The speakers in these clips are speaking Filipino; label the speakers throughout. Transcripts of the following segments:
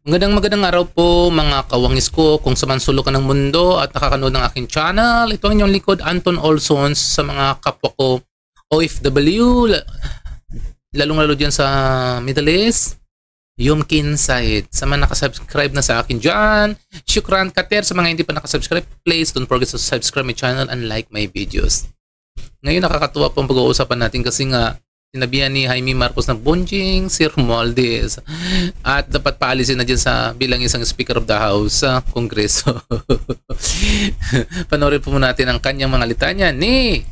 Speaker 1: Magandang araw po mga kawangis ko kung saan sulok ka ng mundo at nakakanood ng aking channel. Ito ang inyong likod, Anton Olsons, sa mga kapwa ko OFW, lalong-lalo dyan sa Middle East, Yumkin Said. Sa mga nakasubscribe na sa akin dyan, Shukran Kater. Sa mga hindi pa nakasubscribe, please don't forget to subscribe my channel and like my videos. Ngayon nakakatuwa po ang pag-uusapan natin kasi nga sinabihan ni Jaime Marcos na bonjing si Romualdez at dapat paalisin na dyan sa bilang isang Speaker of the House sa Kongreso. Panoorin po muna natin ang kanyang mga litanya ni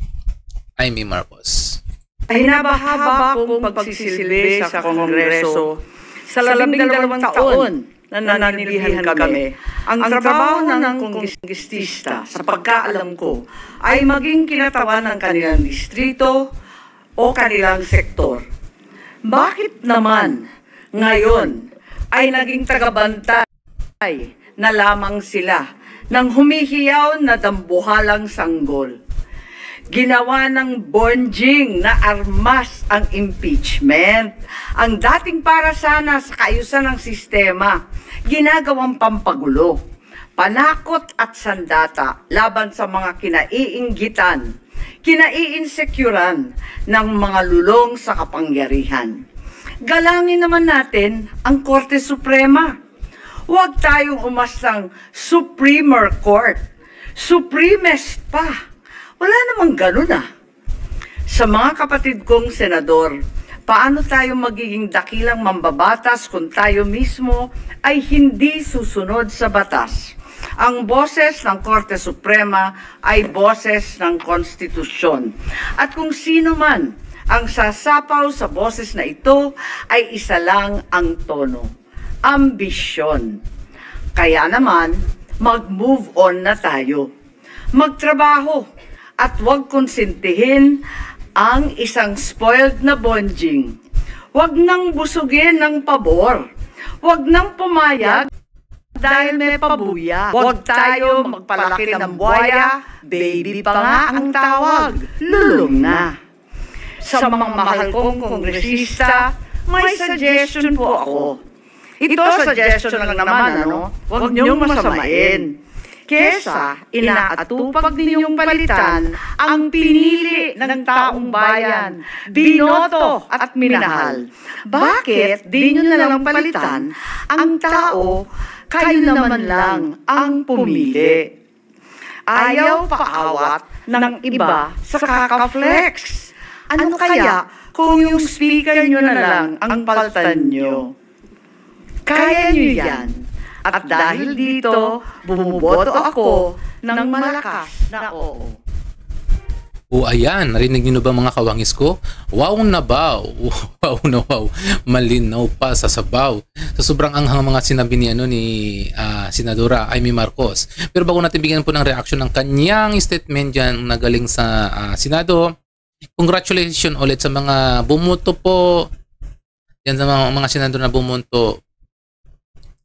Speaker 1: Jaime Marcos.
Speaker 2: Ay nabahaba kong pagsisilbi sa Kongreso sa 12 taon na nananilihan kami. Ang trabaho ng kongrestista sa pagkaalam ko ay maging kinatawan ng kanilang distrito o kanilang sektor. Bakit naman ngayon ay naging tagabantay na lamang sila ng humihiyaw na dambuhalang sanggol? Ginawa ng bonjing na armas ang impeachment. Ang dating para sana sa kaayusan ng sistema, ginagawang pampagulo, panakot at sandata laban sa mga kinaiinggitan, kinai-insecurean ng mga lulong sa kapangyarihan. Galangin naman natin ang Korte Suprema. Huwag tayong umastang Supreme Court. Supremest pa. Wala namang ganun ah. Sa mga kapatid kong senador, paano tayo magiging dakilang mambabatas kung tayo mismo ay hindi susunod sa batas? Ang boses ng Korte Suprema ay boses ng konstitusyon. At kung sino man ang sasapaw sa boses na ito ay isa lang ang tono, ambisyon. Kaya naman, mag-move on na tayo. Magtrabaho at huwag konsintihin ang isang spoiled na bonjing. Huwag nang busugin ng pabor. Huwag nang pumayag dahil may pabuya. Huwag tayo magpalaki ng buhaya, baby pa nga ang tawag, lulong na. Sa mga mahal kong kongresista, may suggestion po ako. Ito suggestion lang naman, ano? Huwag niyong masamain. Kesa inaatupag ninyong palitan ang pinili ng taong bayan, binoto at minahal. Bakit di nyo na lang palitan ang tao? Kayo naman lang ang pumili. Ayaw paawat ng iba sa kakaflex. Ano kaya kung yung speaker nyo na lang ang paltan nyo? Kaya nyo yan. At dahil dito, bumuboto ako ng malakas na oo.
Speaker 1: O ayan, narinig niyo ba mga kawangis ko? Wow na ba? Wow na wow. Malinaw pa sa sabaw. Sa sobrang anghang mga sinabi ni, ni Senadora Jaime Marcos. Pero bago natin bigyan po ng reaction ng kanyang statement dyan na galing sa Senado, congratulations ulit sa mga bumoto po. Yan sa mga senador na bumoto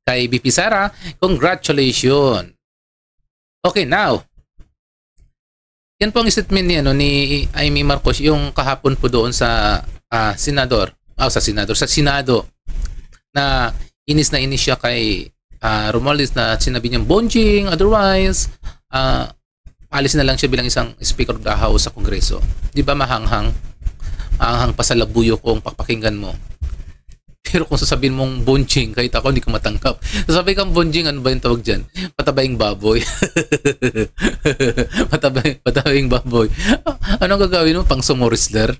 Speaker 1: kay BP Sara. Congratulations. Okay, now. Yan po ang statement ni Jaime Marcos yung kahapon po doon sa Senado na inis siya kay Romualdez na sinabi niyang bonjing, otherwise alis na lang siya bilang isang Speaker of the House sa Kongreso. Di ba mahanghang pa sa labuyo kung pakinggan mo? Pero kung sasabihin mong bonjing, kahit ako hindi ko matanggap. Sasabihin kang bonjing, ano ba yung tawag dyan? Patabaying baboy. Patabaying baboy. Anong gagawin mo? Pang sumo wrestler?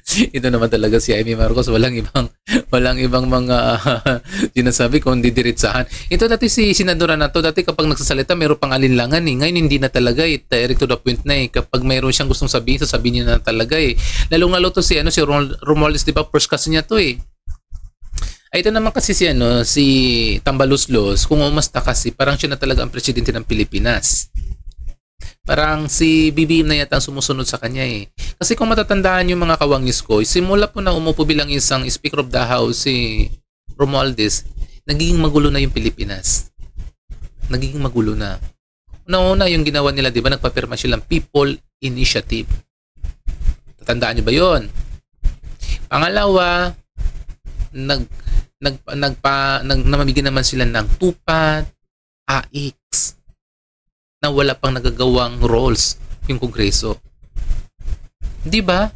Speaker 1: Ito naman talaga si Jaime Marcos. Walang ibang mga sinasabi kung didiritsahan. Ito dati si senadora na to, dati kapag nagsasalita, mayroon pang alinlangan eh. Ngayon hindi na talaga eh. Direct to the point na eh. Kapag mayroon siyang gustong sabihin, sasabihin niya na talaga eh. Lalong-lalo to si Romualdez, di ba? First kasi niya to eh. Ay, ito naman kasi si Tambaluslos, kung umasta kasi, parang siya na talaga ang presidente ng Pilipinas. Parang si BBM na yata ang sumusunod sa kanya eh. Kasi kung matatandaan yung mga kawangis ko, simula po na umupo bilang isang Speaker of the House si Romualdez, nagiging magulo na yung Pilipinas. Nagiging magulo na. Una yung ginawa nila, di ba, nagpapirma silang People Initiative. Tatandaan nyo ba yun? Pangalawa, namamigay naman sila ng tupad, AX, na wala pang nagagawang roles yung Kongreso. Di ba?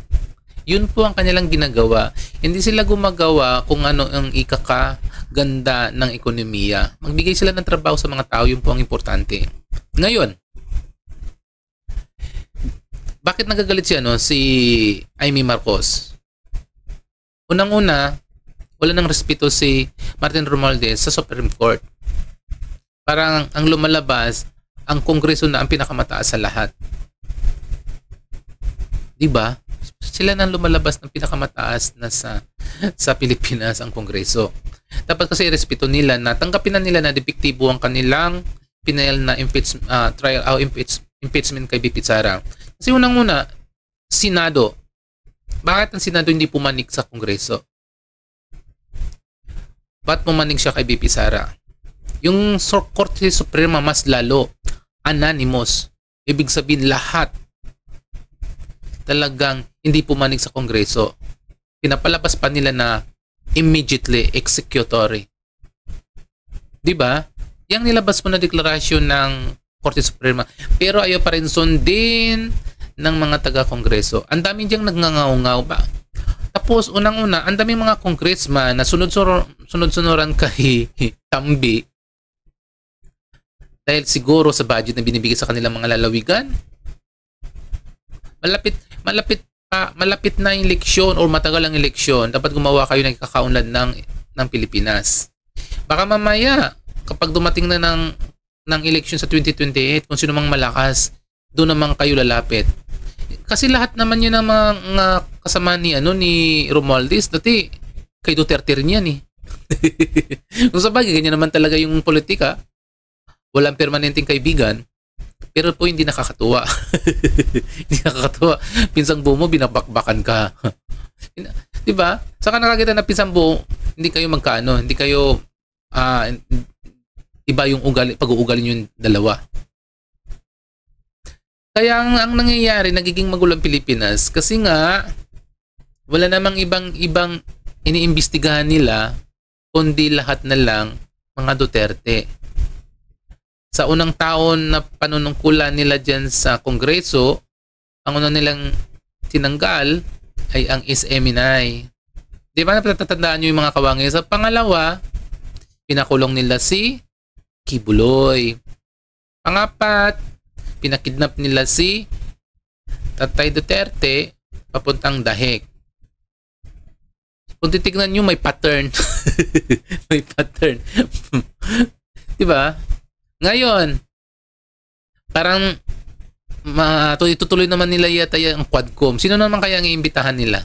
Speaker 1: Yun po ang kanilang ginagawa. Hindi sila gumagawa kung ano ang ikakaganda ng ekonomiya. Magbigay sila ng trabaho sa mga tao, yun po ang importante. Ngayon, bakit nagagalit si Amy Marcos? Unang-una, wala nang respeto si Martin Romualdez sa Supreme Court. Parang ang lumalabas, ang Kongreso na ang pinakamataas sa lahat. Diba? Sila nang lumalabas ng pinakamataas na sa Pilipinas ang Kongreso. Dapat kasi respeto nila na tanggapin na nila na depektibo ang kanilang pinail na impeachment kay BP Sara. Kasi unang-una, Senado. Bakit ang Senado hindi pumanik sa Kongreso? Ba't pumanik siya kay BP Sara? Yung Korte Suprema mas lalo. Anonymous. Ibig sabihin lahat talagang hindi pumanik sa Kongreso. Pinapalabas pa nila na immediately executory. Diba? Yang nilabas mo na deklarasyon ng Korte Suprema. Pero ayaw pa rin sundin ng mga taga-Kongreso. Ang dami diyang nagngangaw-ngaw ba? Tapos, unang-una, ang daming mga congressman na sunod-sunuran kay Tambi dahil siguro sa budget na binibigay sa kanilang mga lalawigan. Malapit na yung eleksyon or matagal ang eleksyon, dapat gumawa kayo ng kakaunlad ng Pilipinas. Baka mamaya, kapag dumating na ng eleksyon sa 2028, kung sino mang malakas, doon naman kayo lalapit. Kasi lahat naman yun ang mga kasama ni Romualdez, dati kay Duterte rin yan eh. Kung sabagay, ganyan naman talaga yung politika. Walang permanenteng kaibigan, pero po hindi nakakatuwa. Hindi nakakatuwa. Pinsang buo mo, binabakbakan ka. Diba? Saka nakakita na pinsang buo, hindi kayo magkaano, hindi kayo iba yung pag-uugali yung dalawa. Kaya ang nangyayari, nagiging magulo ang Pilipinas kasi nga wala namang ibang iniimbestigahan nila kundi lahat na lang mga Duterte. Sa unang taon na panunungkulan nila dyan sa Kongreso, ang una nilang tinanggal ay ang SMNI. Di ba natatandaan nyo yung mga kawangis? Sa pangalawa, pinakulong nila si Kibuloy. Pangapat, pinakidnap nila si Tatay Duterte papuntang Daheg. Kung titignan nyo, may pattern. May pattern. Diba? Ngayon, parang itutuloy naman nila yata yung Quadcom. Sino naman kaya ang iimbitahan nila?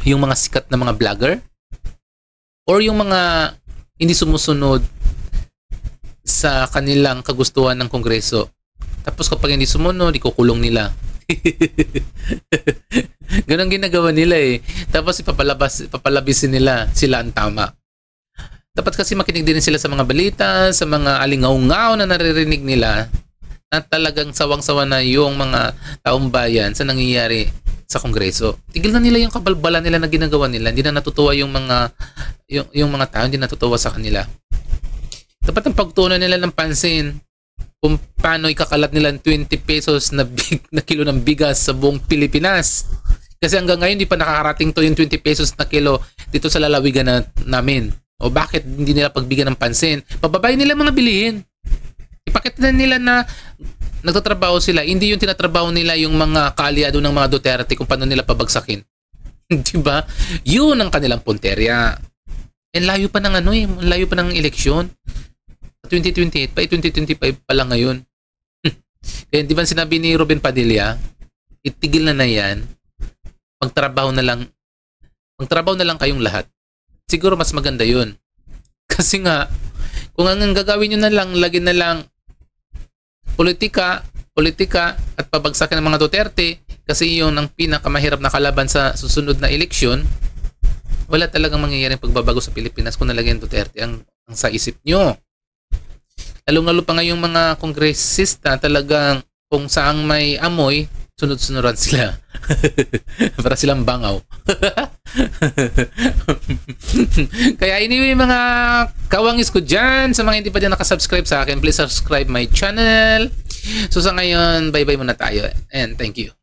Speaker 1: Yung mga sikat na mga vlogger? Or yung mga hindi sumusunod sa kanilang kagustuhan ng Kongreso? Tapos kapag hindi sumunod, ikukulong nila. Ganon ginagawa nila eh. Tapos papalabisin nila sila ang tama. Dapat kasi makinig din sila sa mga balita, sa mga alingaw-ngaw na naririnig nila na talagang sawang-sawa na yung mga taong bayan sa nangyayari sa Kongreso. Tigil na nila yung kabalbalan nila na ginagawa nila. Hindi na natutuwa yung mga tao, hindi natutuwa sa kanila. Dapat ang pagtuunan nila ng pansin kung paano ikakalat nila ng 20 pesos na kilo ng bigas sa buong Pilipinas. Kasi hanggang ngayon, hindi pa nakakarating to yung 20 pesos na kilo dito sa lalawigan namin. O bakit hindi nila pagbigyan ng pansin? Pababayin nila mga bilihin. Ipakita nila na nagtatrabaho sila. Hindi yung tinatrabaho nila yung mga kaaliado ng mga Duterte kung paano nila pabagsakin. Diba? Yun ang kanilang punterya. And layo pa ng layo pa ng eleksyon. 2028 pa, 2025 pa lang ngayon. Kaya di ba sinabi ni Ruben Padilla, itigil na yan. Magtrabaho na lang kayong lahat. Siguro mas maganda yun. Kasi nga, kung ang gagawin nyo na lang, lagyan na lang politika at pabagsakin ng mga Duterte kasi yun ang pinakamahirap na kalaban sa susunod na eleksyon, wala talagang mangyayaring pagbabago sa Pilipinas kung nalagyan Duterte ang sa isip nyo. Lalong-lalo pa ngayong mga kongresista talagang kung saang may amoy, sunod-sunuran sila. Para silang bangaw. Kaya anyway mga kawangis ko dyan, sa mga hindi pa din nakasubscribe sa akin, please subscribe my channel. So sa ngayon, bye-bye muna tayo and thank you.